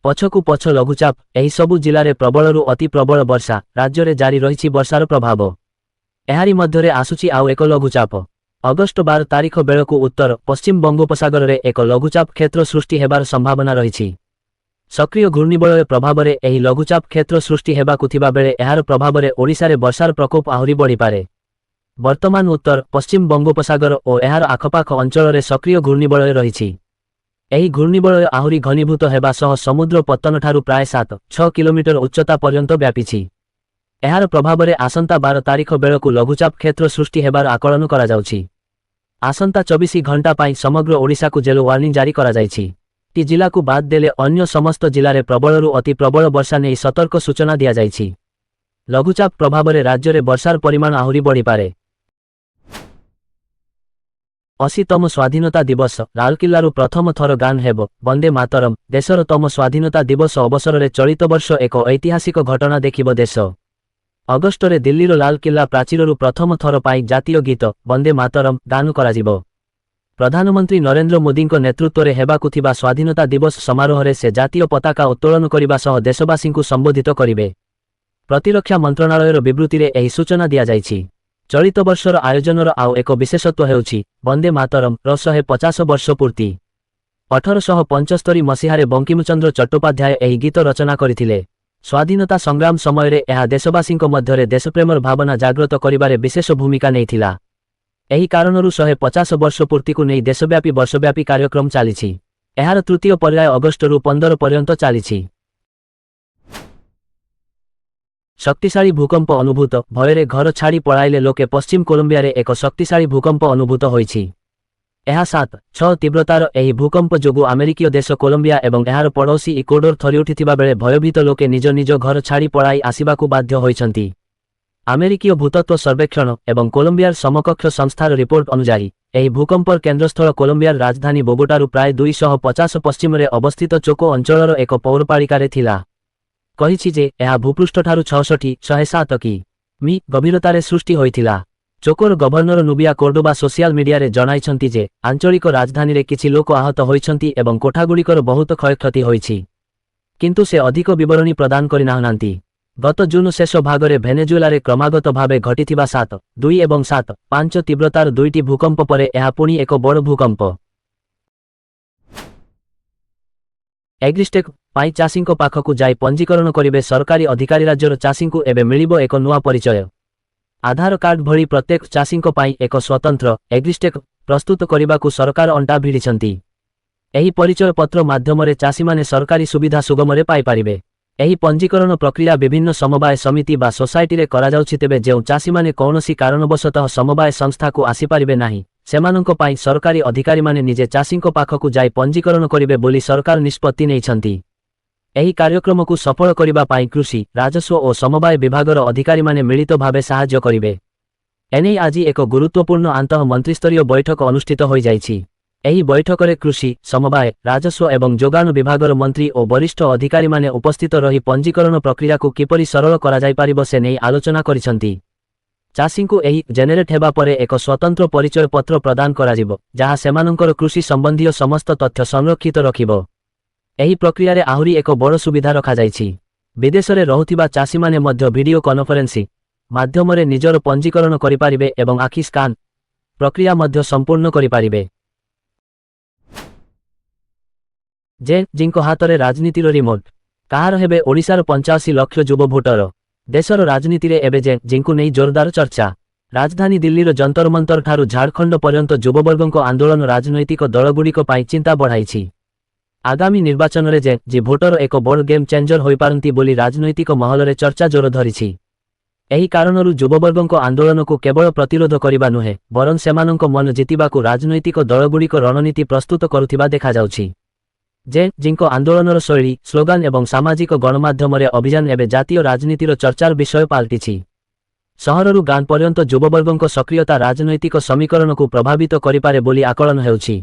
ପଛକୁ ପଛ ଲଘୁଚାପ ଏହି ସବୁ ଜିଲ୍ଲାରେ ପ୍ରବଳରୁ ଅତି ପ୍ରବଳ ବର୍ଷା ରାଜ୍ୟରେ ଜାରି ରହିଛି ବର୍ଷାର ପ୍ରଭାବ। ଏହାରି ମଧ୍ୟରେ ଆସୁଛି ଆଉ ଏକ ଲଘୁଚାପ। ଅଗଷ୍ଟ 12 ତାରିଖ ବେଳକୁ ଉତ୍ତର ପଶ୍ଚିମ ବଙ୍ଗୋପସାଗରରେ ଏକ ଲଘୁଚାପ କ୍ଷେତ୍ର ସୃଷ୍ଟି ହେବାର ସମ୍ଭାବନା ରହିଛି। ସକ୍ରିୟ ଘୂର୍ଣ୍ଣିବଳୟ ପ୍ରଭାବରେ ଏହି ଲଘୁଚାପ କ୍ଷେତ୍ର ସୃଷ୍ଟି ହେବାକୁ ଥିବା ବେଳେ ଏହାର ପ୍ରଭାବରେ ଓଡ଼ିଶାରେ ବର୍ଷାର ପ୍ରକୋପ ଆହୁରି ବଢ଼ିପାରେ। ବର୍ତ୍ତମାନ ଉତ୍ତର ପଶ୍ଚିମ ବଙ୍ଗୋପସାଗର ଓ ଏହାର ଆଖପାଖ ଅଞ୍ଚଳରେ ସକ୍ରିୟ ଘୂର୍ଣ୍ଣିବଳୟ ରହିଛି। ଏହି ଘୂର୍ଣ୍ଣିବଳୟ ଆହୁରି ଘନୀଭୂତ ହେବା ସହ ସମୁଦ୍ର ପତ୍ତନଠାରୁ ପ୍ରାୟ 7-6 କିଲୋମିଟର ଉଚ୍ଚତା ପର୍ଯ୍ୟନ୍ତ ବ୍ୟାପିଛି। ଏହାର ପ୍ରଭାବରେ ଆସନ୍ତା 12 ତାରିଖ ବେଳକୁ ଲଘୁଚାପ କ୍ଷେତ୍ର ସୃଷ୍ଟି ହେବାର ଆକଳନ କରାଯାଉଛି। ଆସନ୍ତା 24 ଘଣ୍ଟା ପାଇଁ ସମଗ୍ର ଓଡ଼ିଶାକୁ ଜେଲୋ ୱାର୍ଣ୍ଣିଂ ଜାରି କରାଯାଇଛି। ଟି ଜିଲ୍ଲାକୁ ବାଦ୍ ଦେଲେ ଅନ୍ୟ ସମସ୍ତ ଜିଲ୍ଲାରେ ପ୍ରବଳରୁ ଅତି ପ୍ରବଳ ବର୍ଷା ନେଇ ସତର୍କ ସୂଚନା ଦିଆଯାଇଛି। ଲଘୁଚାପ ପ୍ରଭାବରେ ରାଜ୍ୟରେ ବର୍ଷାର ପରିମାଣ ଆହୁରି ବଢ଼ିପାରେ। 80ତମ ସ୍ୱାଧୀନତା ଦିବସ ଲାଲକିଲ୍ଲାରୁ ପ୍ରଥମ ଥର ଗାନ ହେବ ବନ୍ଦେ ମାତରମ୍। ଦେଶର ତମ ସ୍ୱାଧୀନତା ଦିବସ ଅବସରରେ ଚଳିତ ବର୍ଷ ଏକ ଐତିହାସିକ ଘଟଣା ଦେଖିବ ଦେଶ। ଅଗଷ୍ଟରେ ଦିଲ୍ଲୀର ଲାଲକିଲ୍ଲା ପ୍ରାଚୀରରୁ ପ୍ରଥମ ଥର ପାଇଁ ଜାତୀୟ ଗୀତ ବନ୍ଦେ ମାତରମ୍ ଗାନ କରାଯିବ। ପ୍ରଧାନମନ୍ତ୍ରୀ ନରେନ୍ଦ୍ର ମୋଦିଙ୍କ ନେତୃତ୍ୱରେ ହେବାକୁ ଥିବା ସ୍ୱାଧୀନତା ଦିବସ ସମାରୋହରେ ସେ ଜାତୀୟ ପତାକା ଉତ୍ତୋଳନ କରିବା ସହ ଦେଶବାସୀଙ୍କୁ ସମ୍ବୋଧିତ କରିବେ। ପ୍ରତିରକ୍ଷା ମନ୍ତ୍ରଣାଳୟର ବିବୃତ୍ତିରେ ଏହି ସୂଚନା ଦିଆଯାଇଛି। ଚଳିତ ବର୍ଷର ଆୟୋଜନର ଆଉ ଏକ ବିଶେଷତ୍ୱ ହେଉଛି ବନ୍ଦେ ମାତରମ୍ ର 150 ବର୍ଷ ପୂର୍ତ୍ତି। 1875 ମସିହାରେ ବଙ୍କିମଚନ୍ଦ୍ର ଚଟ୍ଟୋପାଧ୍ୟାୟ ଏହି ଗୀତ ରଚନା କରିଥିଲେ। ସ୍ୱାଧୀନତା ସଂଗ୍ରାମ ସମୟରେ ଏହା ଦେଶବାସୀଙ୍କ ମଧ୍ୟରେ ଦେଶପ୍ରେମର ଭାବନା ଜାଗ୍ରତ କରିବାରେ ବିଶେଷ ଭୂମିକା ନେଇଥିଲା। ଏହି କାରଣରୁ 150 ବର୍ଷ ପୂର୍ତ୍ତିକୁ ନେଇ ଦେଶବ୍ୟାପୀ ବର୍ଷବ୍ୟାପୀ କାର୍ଯ୍ୟକ୍ରମ ଚାଲିଛି। ଏହାର ତୃତୀୟ ପର୍ଯ୍ୟାୟ ଅଗଷ୍ଟରୁ 15 ପର୍ଯ୍ୟନ୍ତ ଚାଲିଛି। ଶକ୍ତିଶାଳୀ ଭୂକମ୍ପ ଅନୁଭୂତ ଭୟରେ ଘର ଛାଡ଼ି ପଳାଇଲେ ଲୋକେ ପଶ୍ଚିମ କୋଲମ୍ବିଆରେ ଏକ ଶକ୍ତିଶାଳୀ ଭୂକମ୍ପ ଅନୁଭୂତ ହୋଇଛି। ଏହା 7.6 ତୀବ୍ରତାର ଏହି ଭୂକମ୍ପ ଯୋଗୁଁ ଆମେରିକୀୟ ଦେଶ କୋଲମ୍ବିଆ ଏବଂ ଏହାର ପଡ଼ୋଶୀ ଇକ୍ୱେଡୋର ଥରିଉଠିଥିବା ବେଳେ ଭୟଭୀତ ଲୋକେ ନିଜ ନିଜ ଘର ଛାଡ଼ି ପଳାଇ ଆସିବାକୁ ବାଧ୍ୟ ହୋଇଛନ୍ତି। ଆମେରିକୀୟ ଭୂତତ୍ତ୍ୱ ସର୍ବେକ୍ଷଣ ଏବଂ କୋଲମ୍ବିଆର ସମକକ୍ଷ ସଂସ୍ଥାର ରିପୋର୍ଟ ଅନୁଯାୟୀ ଏହି ଭୂକମ୍ପର କେନ୍ଦ୍ରସ୍ଥଳ କୋଲମ୍ବିଆର ରାଜଧାନୀ ବୋଗୋଟାରୁ ପ୍ରାୟ 250 ପଶ୍ଚିମରେ ଅବସ୍ଥିତ ଚୋକୋ ଅଞ୍ଚଳର ଏକ ପୌରପାଳିକାରେ ଥିଲା। କହିଛି ଯେ ଏହା ଭୂପୃଷ୍ଠଠାରୁ 66-107 କି.ମି. ଗଭୀରତାରେ ସୃଷ୍ଟି ହୋଇଥିଲା। ଚୋକୋର ଗଭର୍ଣ୍ଣର ନୁବିଆ କୋର୍ଡୋବା ସୋସିଆଲ ମିଡିଆରେ ଜଣାଇଛନ୍ତି ଯେ ଆଞ୍ଚଳିକ ରାଜଧାନୀରେ କିଛି ଲୋକ ଆହତ ହୋଇଛନ୍ତି ଏବଂ କୋଠାଗୁଡ଼ିକର ବହୁତ କ୍ଷୟକ୍ଷତି ହୋଇଛି। କିନ୍ତୁ ସେ ଅଧିକ ବିବରଣୀ ପ୍ରଦାନ କରିନାହାନ୍ତି। ଗତ ଜୁନ ଶେଷ ଭାଗରେ ଭେନେଜୁଏଲାରେ କ୍ରମାଗତ ଭାବେ ଘଟିଥିବା 7.2 ଏବଂ 7.5 ତୀବ୍ରତାର ଦୁଇଟି ଭୂକମ୍ପ ପରେ ଏହା ପୁଣି ଏକ ବଡ଼ ଭୂକମ୍ପ। ଏଗ୍ରିଷ୍ଟେକ୍ ପାଇଁ ଚାଷୀଙ୍କ ପାଖକୁ ଯାଇ ପଞ୍ଜୀକରଣ କରିବେ ସରକାରୀ ଅଧିକାରୀ। ରାଜ୍ୟର ଚାଷୀଙ୍କୁ ଏବେ ମିଳିବ ଏକ ନୂଆ ପରିଚୟ। ଆଧାର କାର୍ଡ ଭଳି ପ୍ରତ୍ୟେକ ଚାଷୀଙ୍କ ପାଇଁ ଏକ ସ୍ୱତନ୍ତ୍ର ଏଗ୍ରିଷ୍ଟେକ୍ ପ୍ରସ୍ତୁତ କରିବାକୁ ସରକାର ଅଣ୍ଟା ଭିଡ଼ିଛନ୍ତି। ଏହି ପରିଚୟ ପତ୍ର ମାଧ୍ୟମରେ ଚାଷୀମାନେ ସରକାରୀ ସୁବିଧା ସୁଗମରେ ପାଇପାରିବେ। ଏହି ପଞ୍ଜୀକରଣ ପ୍ରକ୍ରିୟା ବିଭିନ୍ନ ସମବାୟ ସମିତି ବା ସୋସାଇଟିରେ କରାଯାଉଛି। ତେବେ ଯେଉଁ ଚାଷୀମାନେ କୌଣସି କାରଣବଶତଃ ସମବାୟ ସଂସ୍ଥାକୁ ଆସିପାରିବେ ନାହିଁ ସେମାନଙ୍କ ପାଇଁ ସରକାରୀ ଅଧିକାରୀମାନେ ନିଜେ ଚାଷୀଙ୍କ ପାଖକୁ ଯାଇ ପଞ୍ଜୀକରଣ କରିବେ ବୋଲି ସରକାର ନିଷ୍ପତ୍ତି ନେଇଛନ୍ତି। ଏହି କାର୍ଯ୍ୟକ୍ରମକୁ ସଫଳ କରିବା ପାଇଁ କୃଷି ରାଜସ୍ୱ ଓ ସମବାୟ ବିଭାଗର ଅଧିକାରୀମାନେ ମିଳିତ ଭାବେ ସାହାଯ୍ୟ କରିବେ। ଏନେଇ ଆଜି ଏକ ଗୁରୁତ୍ୱପୂର୍ଣ୍ଣ ଆନ୍ତଃ ମନ୍ତ୍ରିସ୍ତରୀୟ ବୈଠକ ଅନୁଷ୍ଠିତ ହୋଇଯାଇଛି। ଏହି ବୈଠକରେ କୃଷି ସମବାୟ ରାଜସ୍ୱ ଏବଂ ଯୋଗାଣ ବିଭାଗର ମନ୍ତ୍ରୀ ଓ ବରିଷ୍ଠ ଅଧିକାରୀମାନେ ଉପସ୍ଥିତ ରହି ପଞ୍ଜୀକରଣ ପ୍ରକ୍ରିୟାକୁ କିପରି ସରଳ କରାଯାଇପାରିବ ସେ ନେଇ ଆଲୋଚନା କରିଛନ୍ତି। ଚାଷୀଙ୍କୁ ଏହି ଜେନେରେଟ୍ ହେବା ପରେ ଏକ ସ୍ୱତନ୍ତ୍ର ପରିଚୟ ପତ୍ର ପ୍ରଦାନ କରାଯିବ ଯାହା ସେମାନଙ୍କର କୃଷି ସମ୍ବନ୍ଧୀୟ ସମସ୍ତ ତଥ୍ୟ ସଂରକ୍ଷିତ ରଖିବ। ଏହି ପ୍ରକ୍ରିୟାରେ ଆହୁରି ଏକ ବଡ଼ ସୁବିଧା ରଖାଯାଇଛି। ବିଦେଶରେ ରହୁଥିବା ଚାଷୀମାନେ ମଧ୍ୟ ଭିଡିଓ କନଫରେନ୍ସିଂ ମାଧ୍ୟମରେ ନିଜର ପଞ୍ଜୀକରଣ କରିପାରିବେ ଏବଂ ଆଖି ସ୍କାନ୍ ପ୍ରକ୍ରିୟା ମଧ୍ୟ ସମ୍ପୂର୍ଣ୍ଣ କରିପାରିବେ। ଜେଙ୍କ ହାତରେ ରାଜନୀତିର ରିମୋଟ୍। କାହାର ହେବେ ଓଡ଼ିଶାର 85 ଲକ୍ଷ ଯୁବ ଭୋଟର। ଦେଶର ରାଜନୀତିରେ ଏବେ ଜେଙ୍କୁ ନେଇ ଜୋରଦାର ଚର୍ଚ୍ଚା। ରାଜଧାନୀ ଦିଲ୍ଲୀର ଯନ୍ତରମନ୍ତର ଠାରୁ ଝାଡ଼ଖଣ୍ଡ ପର୍ଯ୍ୟନ୍ତ ଯୁବବର୍ଗଙ୍କ ଆନ୍ଦୋଳନ ରାଜନୈତିକ ଦଳଗୁଡ଼ିକ ପାଇଁ ଚିନ୍ତା ବଢ଼ାଇଛି। ଆଗାମୀ ନିର୍ବାଚନରେ ଯେ ଭୋଟର ଏକ ବଡ଼ ଗେମ୍ ଚେଞ୍ଜର ହୋଇପାରନ୍ତି ବୋଲି ରାଜନୈତିକ ମହଲରେ ଚର୍ଚ୍ଚା ଜୋର ଧରିଛି। ଏହି କାରଣରୁ ଯୁବବର୍ଗଙ୍କ ଆନ୍ଦୋଳନକୁ କେବଳ ପ୍ରତିରୋଧ କରିବା ନୁହେଁ ବରଂ ସେମାନଙ୍କ ମନ ଜିତିବାକୁ ରାଜନୈତିକ ଦଳଗୁଡ଼ିକ ରଣନୀତି ପ୍ରସ୍ତୁତ କରୁଥିବା ଦେଖାଯାଉଛି। ଜେଙ୍କ ଆନ୍ଦୋଳନର ଶୈଳୀ ସ୍ଲୋଗାନ ଏବଂ ସାମାଜିକ ଗଣମାଧ୍ୟମରେ ଅଭିଯାନ ଏବେ ଜାତୀୟ ରାଜନୀତିର ଚର୍ଚ୍ଚାର ବିଷୟ ପାଲଟିଛି। ସହରରୁ ଗାଁ ପର୍ଯ୍ୟନ୍ତ ଯୁବବର୍ଗଙ୍କ ସକ୍ରିୟତା ରାଜନୈତିକ ସମୀକରଣକୁ ପ୍ରଭାବିତ କରିପାରେ ବୋଲି ଆକଳନ ହେଉଛି।